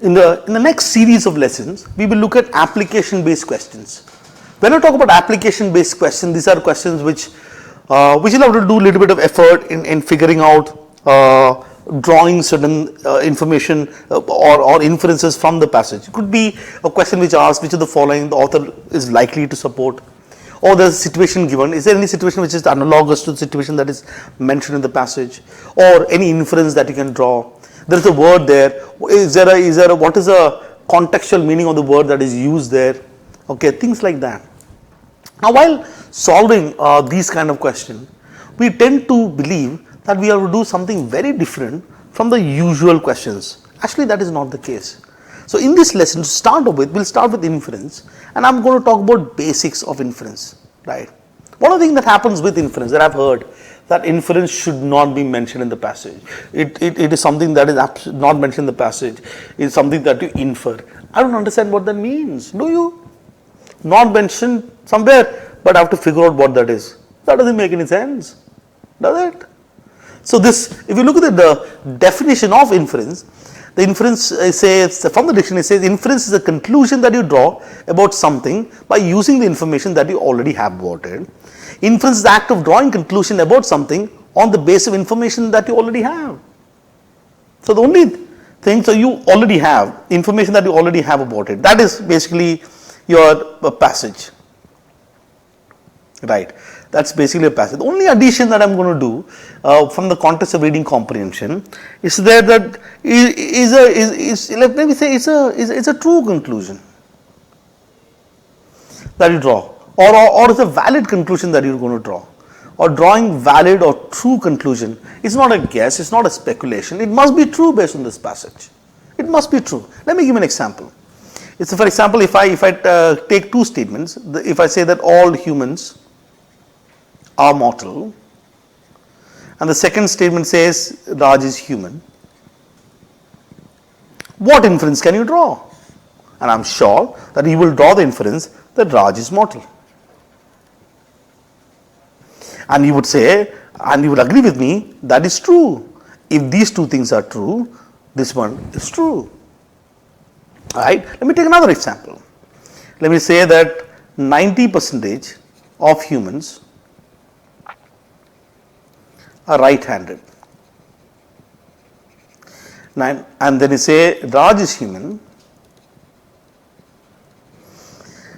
In the next series of lessons, we will look at application-based questions. When I talk about application-based questions, these are questions which you'll have to do a little bit of effort in figuring out, drawing certain information or inferences from the passage. It could be a question which asks which of the following the author is likely to support, or there's a situation given. Is there any situation which is analogous to the situation that is mentioned in the passage, or any inference that you can draw? There is a word there. What is the contextual meaning of the word that is used there? Okay, things like that. Now, while solving these kind of questions, we tend to believe that we have to do something very different from the usual questions. Actually, that is not the case. So, in this lesson, to start off with, we'll start with inference, and I'm going to talk about basics of inference. Right? One of the things that happens with inference that I've heard, that inference should not be mentioned in the passage. It is something that is not mentioned in the passage. It's something that you infer. I don't understand what that means. Do you? Not mentioned somewhere, but I have to figure out what that is. That doesn't make any sense, does it? So this, if you look at the definition of inference, the inference says, from the dictionary, says inference is a conclusion that you draw about something by using the information that you already have about it. Inference is the act of drawing conclusion about something on the basis of information that you already have. So the only thing, so you already have information that you already have about it. That is basically your passage. Right. That's basically a passage. The only addition that I'm going to do from the context of reading comprehension is there that let me say it's a true conclusion that you draw, or it's a valid conclusion that you're going to draw, or drawing valid or true conclusion. It's not a guess, it's not a speculation. It must be true based on this passage. It must be true. Let me give an example. It's, for example, if I take two statements, if I say that all humans are mortal, and the second statement says Raj is human, what inference can you draw? And I'm sure that you will draw the inference that Raj is mortal. And you would say, and you would agree with me, that is true. If these two things are true, this one is true. Alright, let me take another example. Let me say that 90% of humans are right-handed. And then you say Raj is human.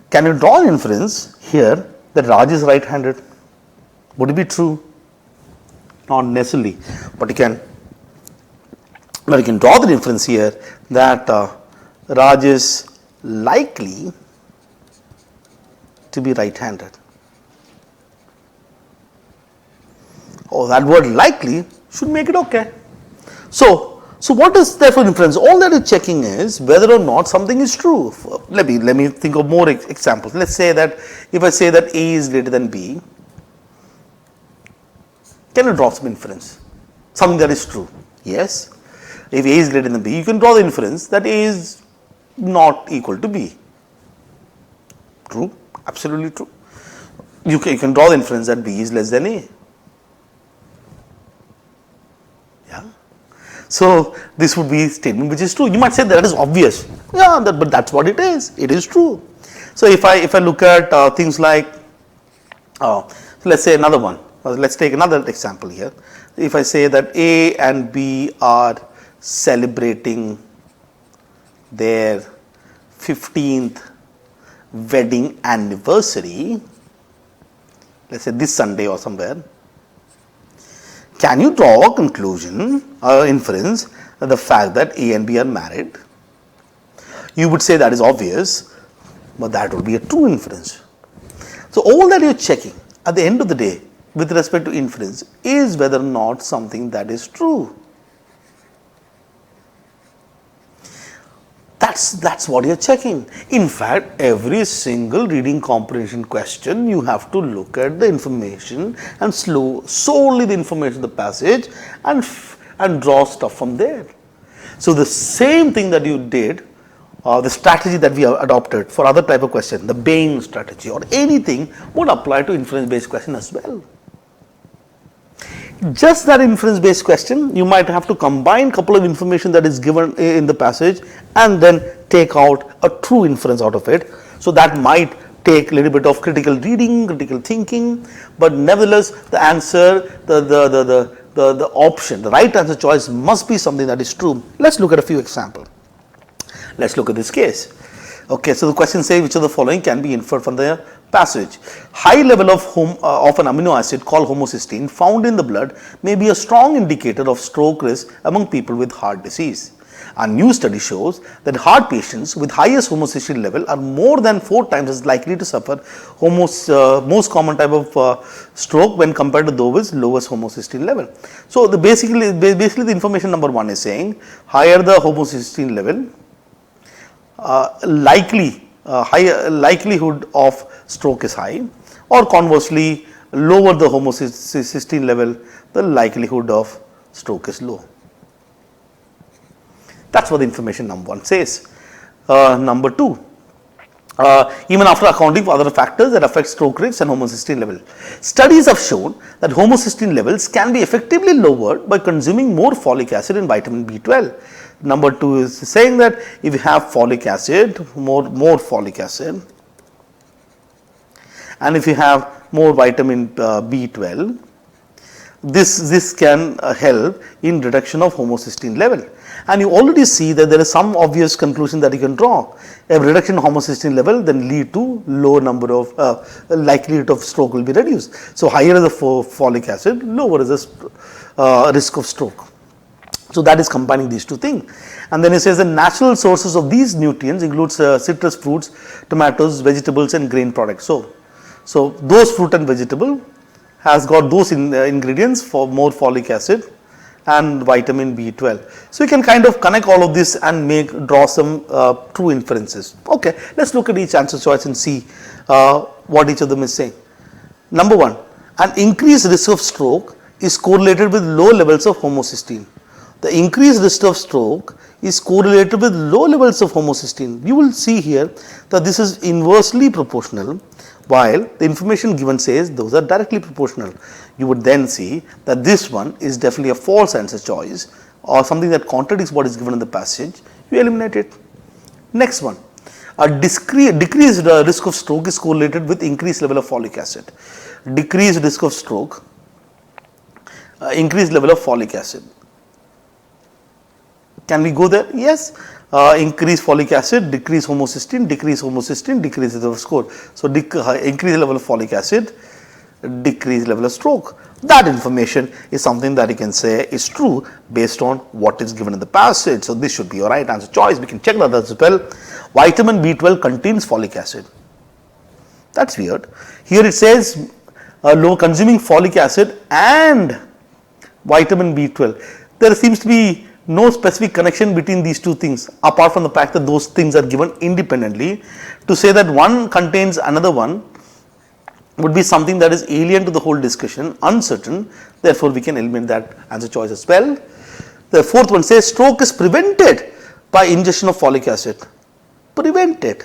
Can you draw an inference here that Raj is right-handed? Would it be true? Not necessarily, but you can draw the inference here that Raj is likely to be right-handed. Oh, that word likely should make it okay. So what is therefore inference? All that is checking is whether or not something is true. Let me think of more examples. Let's say that if I say that A is greater than B, can you draw some inference? Something that is true. Yes. If A is greater than B, you can draw the inference that A is not equal to B. True. Absolutely true. You can draw the inference that B is less than A. So this would be a statement which is true. You might say that is obvious. Yeah, but that's what it is. It is true. So if I look at things like, so let's say another one. Let's take another example here. If I say that A and B are celebrating their 15th wedding anniversary, let's say this Sunday or somewhere, can you draw a conclusion or inference that the fact that A and B are married? You would say that is obvious, but that would be a true inference. So all that you're checking at the end of the day with respect to inference is whether or not something that is true. That's what you're checking. In fact, every single reading comprehension question, you have to look at the information and solely the information of the passage and draw stuff from there. So the same thing that you did, the strategy that we have adopted for other type of question, the Bain strategy or anything, would apply to inference based question as well. just that inference based question, you might have to combine couple of information that is given in the passage and then take out a true inference out of it. So that might take a little bit of critical reading, critical thinking, but nevertheless the answer, the option, the right answer choice must be something that is true. Let's look at a few examples. Let's look at this case. Okay, so the question says which of the following can be inferred from the passage. High level of an amino acid called homocysteine found in the blood may be a strong indicator of stroke risk among people with heart disease. A new study shows that heart patients with highest homocysteine level are more than 4 times as likely to suffer most common type of stroke when compared to those with lowest homocysteine level. So basically the information number 1 is saying higher the homocysteine level, higher likelihood of stroke is high, or conversely lower the homocysteine level, the likelihood of stroke is low. That's what the information number 1 says. Number 2, even after accounting for other factors that affect stroke rates and homocysteine level, studies have shown that homocysteine levels can be effectively lowered by consuming more folic acid and vitamin B12. Number 2 is saying that if you have folic acid, more folic acid, and if you have more vitamin B12, this can help in reduction of homocysteine level. And you already see that there is some obvious conclusion that you can draw. A reduction in homocysteine level then lead to low number of likelihood of stroke will be reduced. So higher is the folic acid, lower is the risk of stroke. So that is combining these two things. And then it says the natural sources of these nutrients includes citrus fruits, tomatoes, vegetables and grain products. So those fruit and vegetable has got those ingredients for more folic acid and vitamin B12. So you can kind of connect all of this and draw some true inferences. Okay, let's look at each answer choice and see what each of them is saying. Number 1, an increased risk of stroke is correlated with low levels of homocysteine. The increased risk of stroke is correlated with low levels of homocysteine. You will see here that this is inversely proportional, while the information given says those are directly proportional. You would then see that this one is definitely a false answer choice or something that contradicts what is given in the passage. You eliminate it. Next one, a decreased risk of stroke is correlated with increased level of folic acid. Decreased risk of stroke, increased level of folic acid. Can we go there? Yes. Increase folic acid, decrease homocysteine, decrease the score. So increase level of folic acid, decrease level of stroke. That information is something that you can say is true based on what is given in the passage. So this should be your right answer choice. We can check that as well. Vitamin B12 contains folic acid. That's weird. Here it says low consuming folic acid and vitamin B12. There seems to be no specific connection between these two things apart from the fact that those things are given independently. To say that one contains another one would be something that is alien to the whole discussion, uncertain. Therefore, we can eliminate that answer choice as well. The fourth one says stroke is prevented by ingestion of folic acid. Prevented.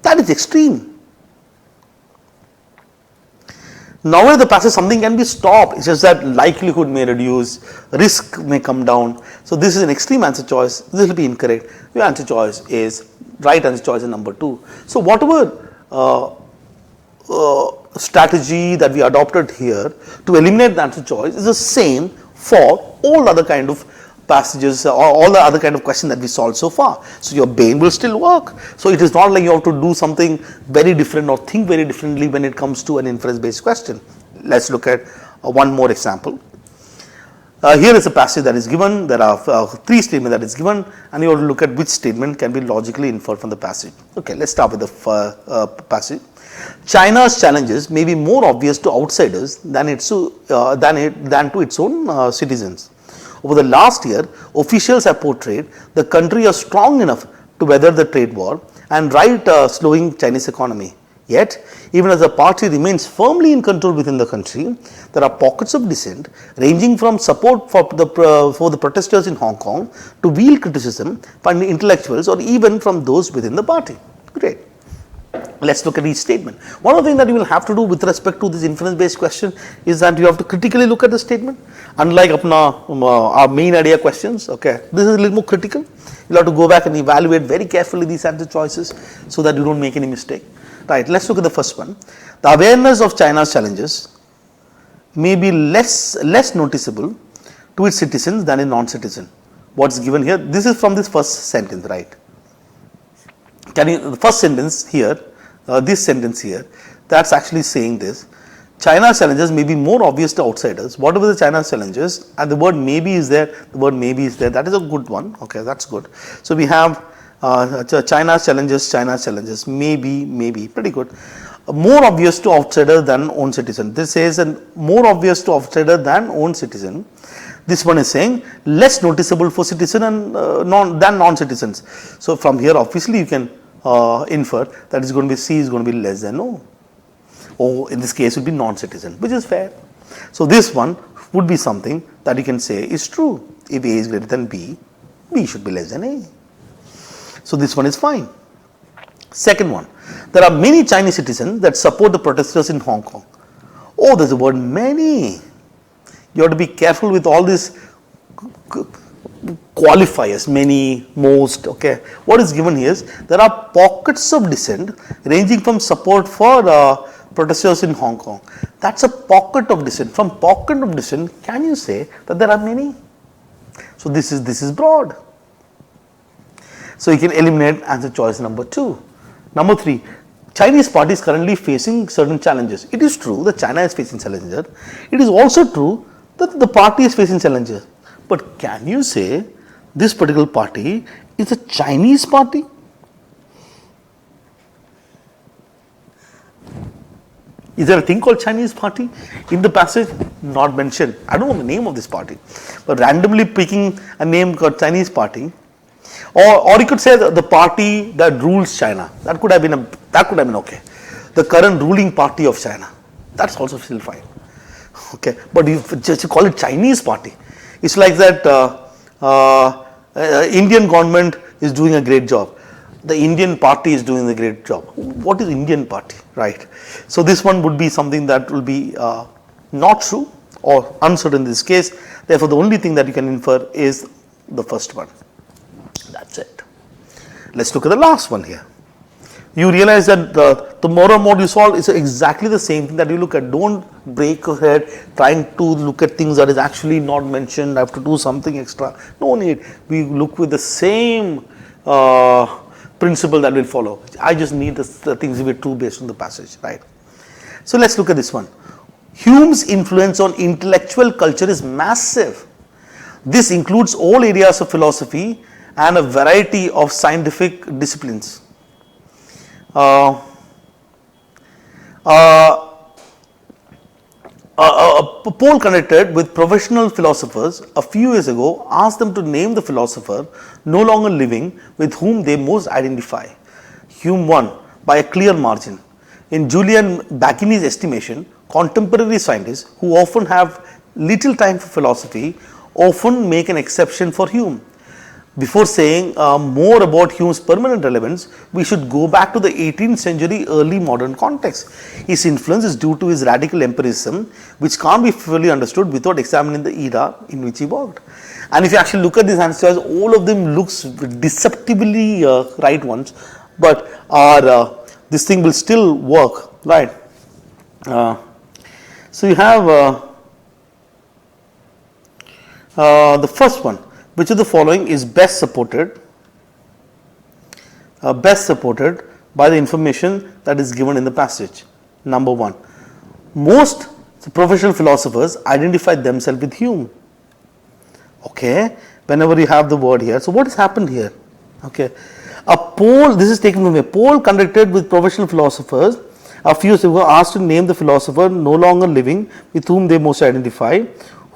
That is extreme. Nowhere the passage something can be stopped. It's just that likelihood may reduce, risk may come down. So this is an extreme answer choice. This will be incorrect. Your answer choice is right answer choice is number 2. So whatever strategy that we adopted here to eliminate the answer choice is the same for all other kind of passages or all the other kind of question that we solved so far. So your brain will still work. So it is not like you have to do something very different or think very differently when it comes to an inference based question. Let's look at one more example. Here is a passage that is given. There are 3 statements that is given, and you have to look at which statement can be logically inferred from the passage. Okay, let's start with the passage. China's challenges may be more obvious to outsiders than to its own citizens. Over the last year, officials have portrayed the country as strong enough to weather the trade war and right slowing Chinese economy. Yet, even as the party remains firmly in control within the country, there are pockets of dissent ranging from support for the protesters in Hong Kong to veiled criticism from intellectuals or even from those within the party. Great. Let's look at each statement. One of the things that you will have to do with respect to this inference based question is that you have to critically look at the statement. Unlike our main idea questions, okay, this is a little more critical. You'll have to go back and evaluate very carefully these answer choices so that you don't make any mistake. Right, let's look at the first one. The awareness of China's challenges may be less noticeable to its citizens than a non-citizen. What's given here? This is from this first sentence, right? The first sentence here, this sentence here, that's actually saying this. China's challenges may be more obvious to outsiders. Whatever the China's challenges, and the word maybe is there, that is a good one. Okay, that's good. So we have China's challenges, maybe, pretty good. More obvious to outsider than own citizen. This says more obvious to outsider than own citizen. This one is saying less noticeable for citizen and than non-citizens. So from here, obviously, you can infer that is going to be C is going to be less than O. O in this case would be non-citizen, which is fair. So this one would be something that you can say is true. If A is greater than B, B should be less than A. So this one is fine. Second one, there are many Chinese citizens that support the protesters in Hong Kong. Oh, there's the word many. You have to be careful with all these qualifiers, many, most, okay. What is given here is there are pockets of dissent ranging from support for protesters in Hong Kong. That's a pocket of dissent. From pocket of dissent, can you say that there are many? So this is broad. So you can eliminate answer choice number 2. Number 3, Chinese party is currently facing certain challenges. It is true that China is facing challenges. It is also true that the party is facing challenges. But can you say this particular party is a Chinese party? Is there a thing called Chinese party? In the passage, not mentioned. I don't know the name of this party. But randomly picking a name called Chinese party, or you could say the party that rules China. That could have been okay. The current ruling party of China. That's also still fine. Okay, but you just call it Chinese party. It's like that Indian government is doing a great job. The Indian party is doing a great job. What is Indian party, right? So this one would be something that will be not true or uncertain in this case. Therefore, the only thing that you can infer is the first one. That's it. Let's look at the last one here. You realize that the more and more you solve is exactly the same thing that you look at. Don't break your head trying to look at things that is actually not mentioned. I have to do something extra. No need. We look with the same principle that will follow. I just need the things to be true based on the passage, right? So let's look at this one. Hume's influence on intellectual culture is massive. This includes all areas of philosophy and a variety of scientific disciplines. A poll conducted with professional philosophers a few years ago asked them to name the philosopher no longer living with whom they most identify. Hume won by a clear margin. In Julian Baggini's estimation, contemporary scientists who often have little time for philosophy often make an exception for Hume. Before saying more about Hume's permanent relevance, we should go back to the 18th century early modern context. His influence is due to his radical empiricism, which can't be fully understood without examining the era in which he worked. And if you actually look at these answers, all of them looks deceptively right ones, but this thing will still work, right? So you have the first one. Which of the following is best supported by the information that is given in the passage? Number 1, most professional philosophers identify themselves with Hume. Okay, whenever you have the word here. So what has happened here? Okay, a poll, this is taken from a poll conducted with professional philosophers a few years ago asked to name the philosopher no longer living with whom they most identify.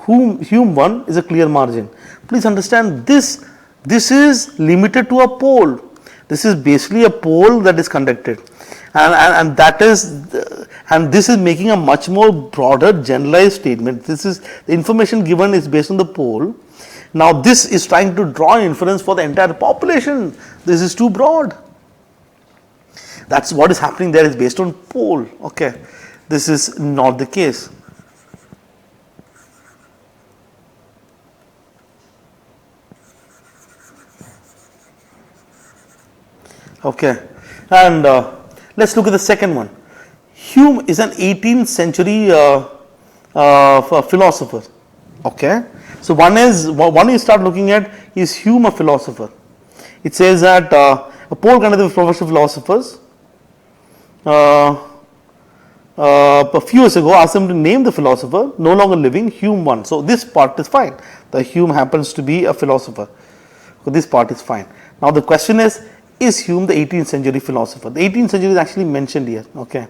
Hume won is a clear margin. Please understand this is limited to a poll. This is basically a poll that is conducted, and this is making a much more broader generalized statement. This is the information given is based on the poll. Now this is trying to draw inference for the entire population. This is too broad. That's what is happening there is based on poll. Okay, this is not the case. Okay, and let's look at the second one. Hume is an 18th century philosopher. Okay, so one you start looking at, is Hume a philosopher? It says that a poll conducted with professional philosophers a few years ago asked them to name the philosopher no longer living. Hume won. So this part is fine. The Hume happens to be a philosopher. So this part is fine. Now the question is Hume the 18th century philosopher? The 18th century is actually mentioned here. Okay.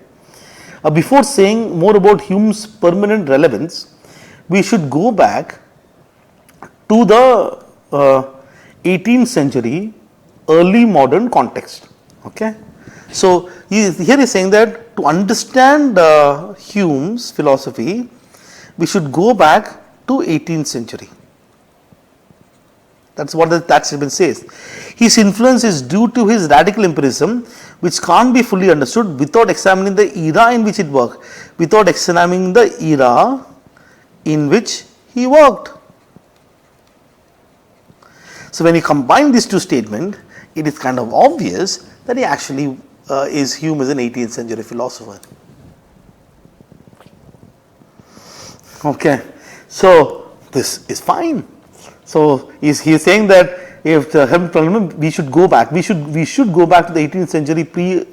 Before saying more about Hume's permanent relevance, we should go back to the 18th century early modern context. Okay. So here he is saying that to understand Hume's philosophy, we should go back to 18th century. That's what that statement says. His influence is due to his radical empiricism, which can't be fully understood without examining the era in which it worked, without examining the era in which he worked. So when you combine these two statements, it is kind of obvious that he actually is Hume as an 18th century philosopher. Okay, so this is fine. So he is saying that if the Hume problem, we should go back. We should go back to the 18th century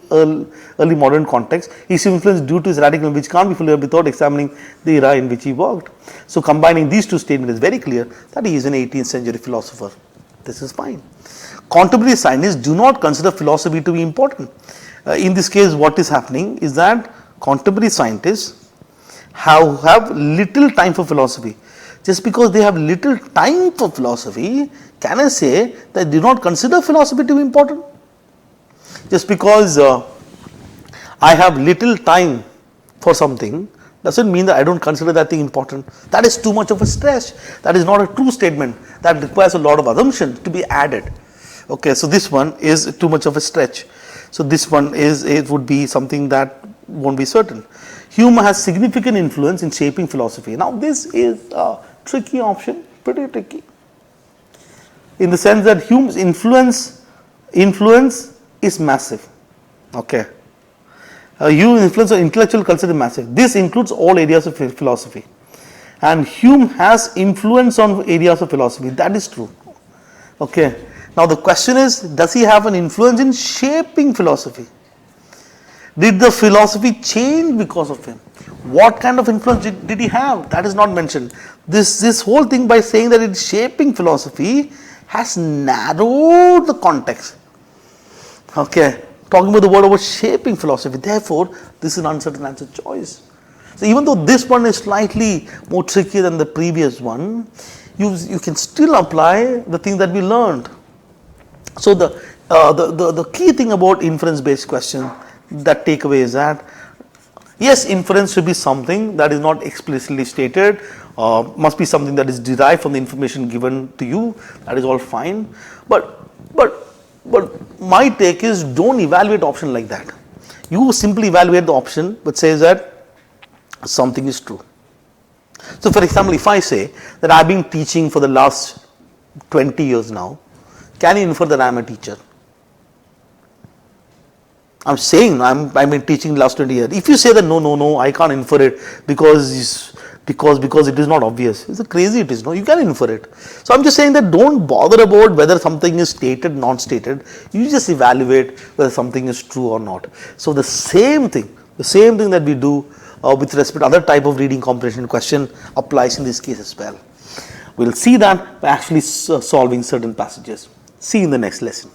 early modern context. His influence due to his radical, which can't be fully without examining the era in which he worked. So combining these two statements is very clear that he is an 18th century philosopher. This is fine. Contemporary scientists do not consider philosophy to be important. In this case, what is happening is that contemporary scientists have little time for philosophy. Just because they have little time for philosophy, can I say that they do not consider philosophy to be important? Just because I have little time for something doesn't mean that I don't consider that thing important. That is too much of a stretch. That is not a true statement. That requires a lot of assumptions to be added. Okay, so this one is too much of a stretch. So this one would be something that won't be certain. Hume has significant influence in shaping philosophy. Now this is a tricky option, pretty tricky, in the sense that Hume's influence is massive. Okay, Hume's influence on intellectual culture is massive. This includes all areas of philosophy, and Hume has influence on areas of philosophy. That is true. Okay. Now the question is, does he have an influence in shaping philosophy? Did the philosophy change because of him? What kind of influence did he have? That is not mentioned. This whole thing, by saying that it's shaping philosophy, has narrowed the context. Okay, talking about the word about shaping philosophy. Therefore, this is an uncertain answer choice. So even though this one is slightly more tricky than the previous one, you can still apply the thing that we learned. So the key thing about inference based question, that takeaway is that yes, inference should be something that is not explicitly stated, must be something that is derived from the information given to you. That is all fine, but my take is, don't evaluate option like that. You simply evaluate the option which says that something is true. So for example, if I say that I have been teaching for the last 20 years now, can you infer that I am a teacher? I am saying I've been teaching the last 20 years. If you say that no, I can't infer it because it is not obvious. It's crazy it is. No, you can infer it. So I'm just saying that don't bother about whether something is stated, not stated. You just evaluate whether something is true or not. So the same thing that we do with respect to other type of reading comprehension question applies in this case as well. We'll see that by actually solving certain passages. See you in the next lesson.